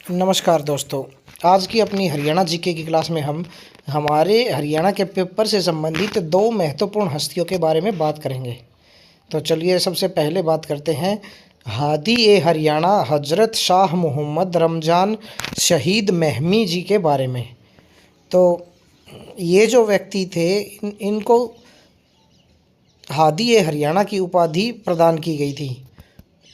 नमस्कार दोस्तों। आज की अपनी हरियाणा जीके की क्लास में हम हमारे हरियाणा के पेपर से संबंधित दो महत्वपूर्ण हस्तियों के बारे में बात करेंगे। तो चलिए सबसे पहले बात करते हैं हादी ए हरियाणा हजरत शाह मोहम्मद रमज़ान शहीद महमी जी के बारे में। तो ये जो व्यक्ति थे इनको हादी ए हरियाणा की उपाधि प्रदान की गई थी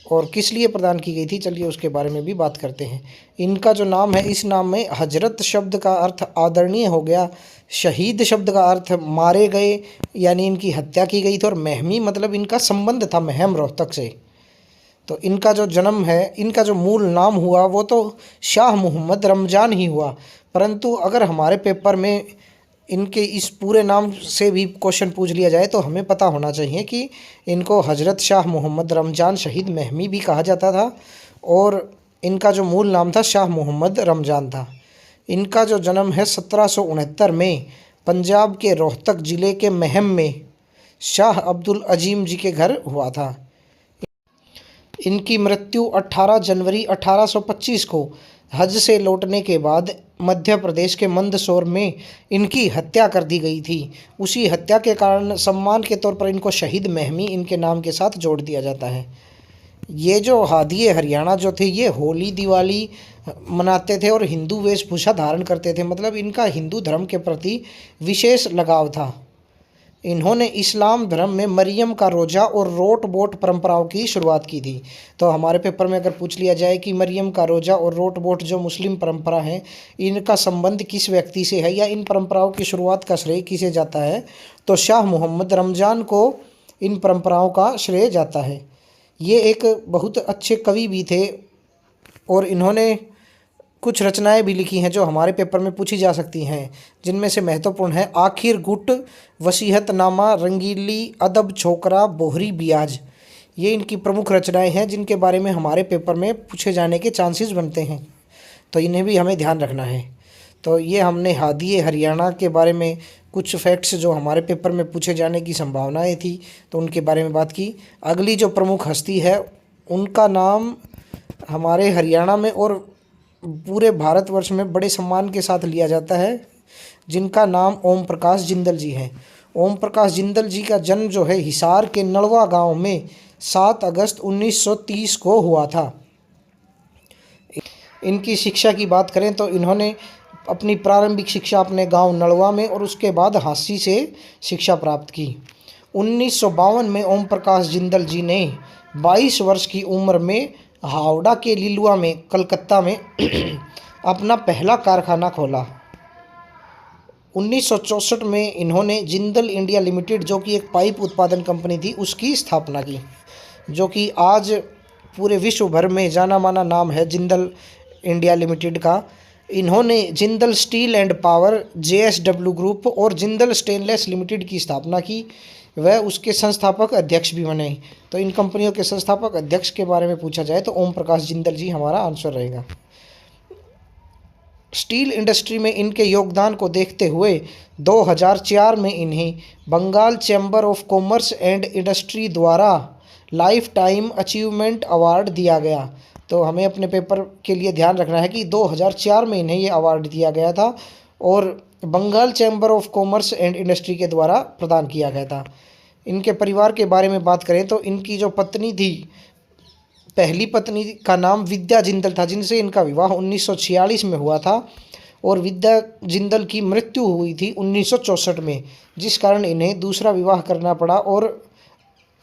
और किस लिए प्रदान की गई थी, चलिए उसके बारे में भी बात करते हैं। इनका जो नाम है, इस नाम में हजरत शब्द का अर्थ आदरणीय हो गया, शहीद शब्द का अर्थ मारे गए यानी इनकी हत्या की गई थी, और महमी मतलब इनका संबंध था महम रोहतक से। तो इनका जो जन्म है, इनका जो मूल नाम हुआ वो तो शाह मोहम्मद रमज़ान ही हुआ, परंतु अगर हमारे पेपर में इनके इस पूरे नाम से भी क्वेश्चन पूछ लिया जाए तो हमें पता होना चाहिए कि इनको हजरत शाह मोहम्मद रमज़ान शहीद महमी भी कहा जाता था और इनका जो मूल नाम था शाह मोहम्मद रमज़ान था। इनका जो जन्म है 1769 में पंजाब के रोहतक ज़िले के महम में शाह अब्दुल अजीम जी के घर हुआ था। इनकी मृत्यु 18 जनवरी 1825 को हज से लौटने के बाद मध्य प्रदेश के मंदसौर में इनकी हत्या कर दी गई थी। उसी हत्या के कारण सम्मान के तौर पर इनको शहीद महमी इनके नाम के साथ जोड़ दिया जाता है। ये जो हादी ए हरियाणा जो थे, ये होली दिवाली मनाते थे और हिंदू वेशभूषा धारण करते थे, मतलब इनका हिंदू धर्म के प्रति विशेष लगाव था। इन्होंने इस्लाम धर्म में मरियम का रोज़ा और रोट बोट परंपराओं की शुरुआत की थी। तो हमारे पेपर में अगर पूछ लिया जाए कि मरियम का रोज़ा और रोट बोट जो मुस्लिम परंपरा है, इनका संबंध किस व्यक्ति से है या इन परंपराओं की शुरुआत का श्रेय किसे जाता है, तो शाह मोहम्मद रमज़ान को इन परंपराओं का श्रेय जाता है। ये एक बहुत अच्छे कवि भी थे और इन्होंने कुछ रचनाएं भी लिखी हैं जो हमारे पेपर में पूछी जा सकती हैं, जिनमें से महत्वपूर्ण है आखिर गुट, वसीहतनामा, रंगीली, अदब छोकरा, बोहरी बियाज। ये इनकी प्रमुख रचनाएं हैं जिनके बारे में हमारे पेपर में पूछे जाने के चांसेस बनते हैं, तो इन्हें भी हमें ध्यान रखना है। तो ये हमने हादी ए हरियाणा के बारे में कुछ फैक्ट्स जो हमारे पेपर में पूछे जाने की संभावनाएँ थी तो उनके बारे में बात की। अगली जो प्रमुख हस्ती है उनका नाम हमारे हरियाणा में और पूरे भारतवर्ष में बड़े सम्मान के साथ लिया जाता है, जिनका नाम ओम प्रकाश जिंदल जी हैं। ओम प्रकाश जिंदल जी का जन्म जो है हिसार के नलवा गांव में 7 अगस्त 1930 को हुआ था। इनकी शिक्षा की बात करें तो इन्होंने अपनी प्रारंभिक शिक्षा अपने गांव नलवा में और उसके बाद हांसी से शिक्षा प्राप्त की। 1952 में ओम प्रकाश जिंदल जी ने 22 वर्ष की उम्र में हावड़ा के लिलुआ में कलकत्ता में अपना पहला कारखाना खोला। 1964 में इन्होंने जिंदल इंडिया लिमिटेड जो कि एक पाइप उत्पादन कंपनी थी उसकी स्थापना की, जो कि आज पूरे विश्व भर में जाना माना नाम है जिंदल इंडिया लिमिटेड का। इन्होंने Jindal steel and power, JSW group और जिंदल स्टेनलेस लिमिटेड की स्थापना की। वह उसके संस्थापक अध्यक्ष भी बने। तो इन कंपनियों के संस्थापक अध्यक्ष के बारे में पूछा जाए तो ओम प्रकाश जिंदल जी हमारा आंसर रहेगा। स्टील इंडस्ट्री में इनके योगदान को देखते हुए 2004 में इन्हें Bengal chamber of commerce and industry द्वारा लाइफ टाइम अचीवमेंट अवार्ड दिया गया। तो हमें अपने पेपर के लिए ध्यान रखना है कि 2004 में इन्हें ये अवार्ड दिया गया था और Bengal chamber of commerce and industry के द्वारा प्रदान किया गया था। इनके परिवार के बारे में बात करें तो इनकी जो पत्नी थी, पहली पत्नी का नाम विद्या जिंदल था, जिनसे इनका विवाह 1946 में हुआ था और विद्या जिंदल की मृत्यु हुई थी 1964 में, जिस कारण इन्हें दूसरा विवाह करना पड़ा और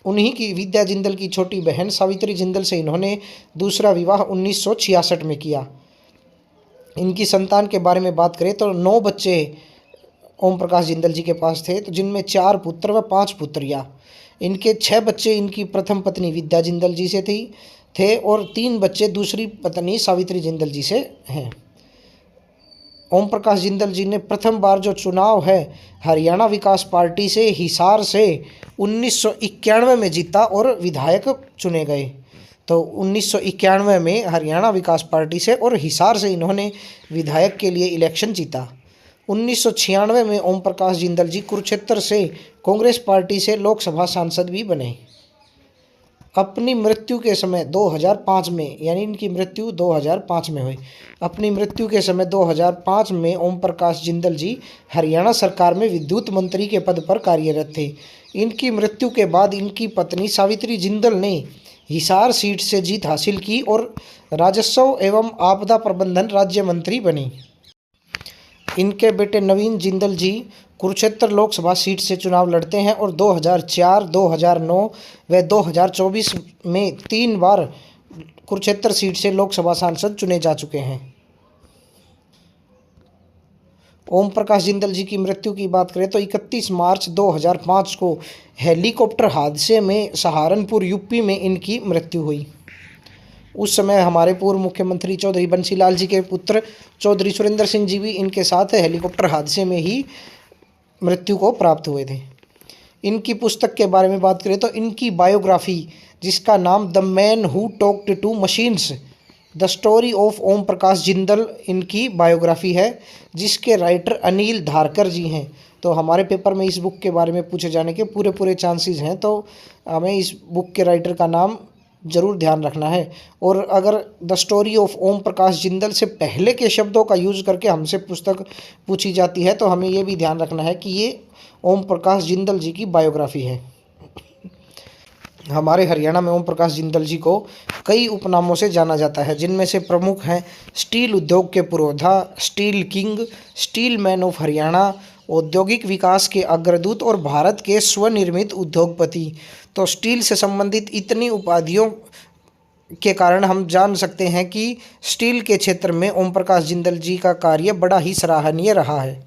उन्हीं की विद्या जिंदल की छोटी बहन सावित्री जिंदल से इन्होंने दूसरा विवाह 1966 में किया। इनकी संतान के बारे में बात करें तो 9 बच्चे ओम प्रकाश जिंदल जी के पास थे, तो जिनमें 4 पुत्र व 5 पुत्रियाँ। इनके 6 बच्चे इनकी प्रथम पत्नी विद्या जिंदल जी से थे और 3 बच्चे दूसरी पत्नी सावित्री जिंदल जी से हैं। ओम प्रकाश जिंदल जी ने प्रथम बार जो चुनाव है हरियाणा विकास पार्टी से हिसार से 1991 में जीता और विधायक चुने गए। तो 1991 में हरियाणा विकास पार्टी से और हिसार से इन्होंने विधायक के लिए इलेक्शन जीता। 1996 में ओम प्रकाश जिंदल जी कुरुक्षेत्र से कांग्रेस पार्टी से लोकसभा सांसद भी बने। अपनी मृत्यु के समय 2005 में, यानी इनकी मृत्यु 2005 में हुई। अपनी मृत्यु के समय 2005 में ओम प्रकाश जिंदल जी हरियाणा सरकार में विद्युत मंत्री के पद पर कार्यरत थे। इनकी मृत्यु के बाद इनकी पत्नी सावित्री जिंदल ने हिसार सीट से जीत हासिल की और राजस्व एवं आपदा प्रबंधन राज्य मंत्री बनी। इनके बेटे नवीन जिंदल जी कुरुक्षेत्र लोकसभा सीट से चुनाव लड़ते हैं और 2004, 2009 व 2024 में 3 बार कुरुक्षेत्र सीट से लोकसभा सांसद चुने जा चुके हैं। ओम प्रकाश जिंदल जी की मृत्यु की बात करें तो 31 मार्च 2005 को हेलीकॉप्टर हादसे में सहारनपुर यूपी में इनकी मृत्यु हुई। उस समय हमारे पूर्व मुख्यमंत्री चौधरी बंसीलाल जी के पुत्र चौधरी सुरेंद्र सिंह जी भी इनके साथ हेलीकॉप्टर हादसे में ही मृत्यु को प्राप्त हुए थे। इनकी पुस्तक के बारे में बात करें तो इनकी बायोग्राफी, जिसका नाम the man who talked to machines the story of Om Prakash Jindal इनकी बायोग्राफी है, जिसके राइटर अनिल धारकर जी हैं। तो हमारे पेपर में इस बुक के बारे में पूछे जाने के पूरे चांसेस हैं, तो हमें इस बुक के राइटर का नाम ज़रूर ध्यान रखना है। और अगर the story of Om Prakash Jindal से पहले के शब्दों का यूज़ करके हमसे पुस्तक पूछी जाती है तो हमें ये भी ध्यान रखना है कि ये ओम प्रकाश जिंदल जी की बायोग्राफी है। हमारे हरियाणा में ओम प्रकाश जिंदल जी को कई उपनामों से जाना जाता है, जिनमें से प्रमुख हैं स्टील उद्योग के पुरोधा, steel king, steel man of Haryana, औद्योगिक विकास के अग्रदूत और भारत के स्वनिर्मित उद्योगपति। तो स्टील से संबंधित इतनी उपाधियों के कारण हम जान सकते हैं कि स्टील के क्षेत्र में ओम प्रकाश जिंदल जी का कार्य बड़ा ही सराहनीय रहा है।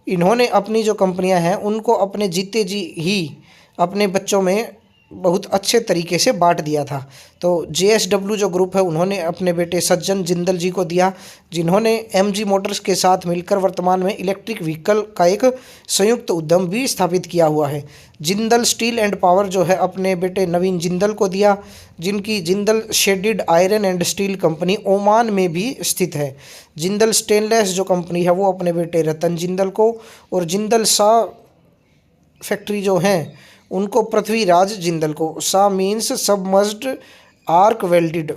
इन्होंने अपनी जो कंपनियां हैं उनको अपने जीते जी ही अपने बच्चों में बहुत अच्छे तरीके से बांट दिया था। तो JSW जो ग्रुप है उन्होंने अपने बेटे सज्जन जिंदल जी को दिया, जिन्होंने MG मोटर्स के साथ मिलकर वर्तमान में इलेक्ट्रिक व्हीकल का एक संयुक्त उद्यम भी स्थापित किया हुआ है। जिंदल स्टील एंड पावर जो है अपने बेटे नवीन जिंदल को दिया, जिनकी Jindal shaded iron and steel company Oman में भी स्थित है। जिंदल स्टेनलेस जो कंपनी है वो अपने बेटे रतन जिंदल को, और जिंदल सा फैक्ट्री जो हैं उनको पृथ्वीराज जिंदल को। सा मीन्स सबमर्ज्ड आर्क वेल्डेड।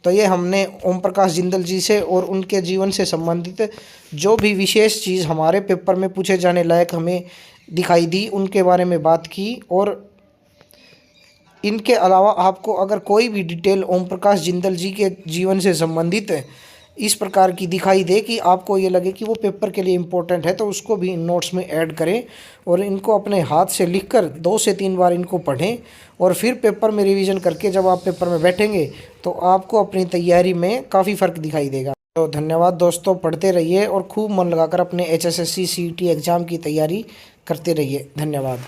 तो ये हमने ओम प्रकाश जिंदल जी से और उनके जीवन से संबंधित जो भी विशेष चीज़ हमारे पेपर में पूछे जाने लायक हमें दिखाई दी उनके बारे में बात की। और इनके अलावा आपको अगर कोई भी डिटेल ओम प्रकाश जिंदल जी के जीवन से संबंधित इस प्रकार की दिखाई दे कि आपको ये लगे कि वो पेपर के लिए इम्पोर्टेंट है, तो उसको भी इन नोट्स में ऐड करें और इनको अपने हाथ से लिखकर 2 से 3 बार इनको पढ़ें और फिर पेपर में रिवीजन करके जब आप पेपर में बैठेंगे तो आपको अपनी तैयारी में काफ़ी फ़र्क दिखाई देगा। तो धन्यवाद दोस्तों, पढ़ते रहिए और खूब मन लगाकर अपने HSSC CET एग्ज़ाम की तैयारी करते रहिए। धन्यवाद।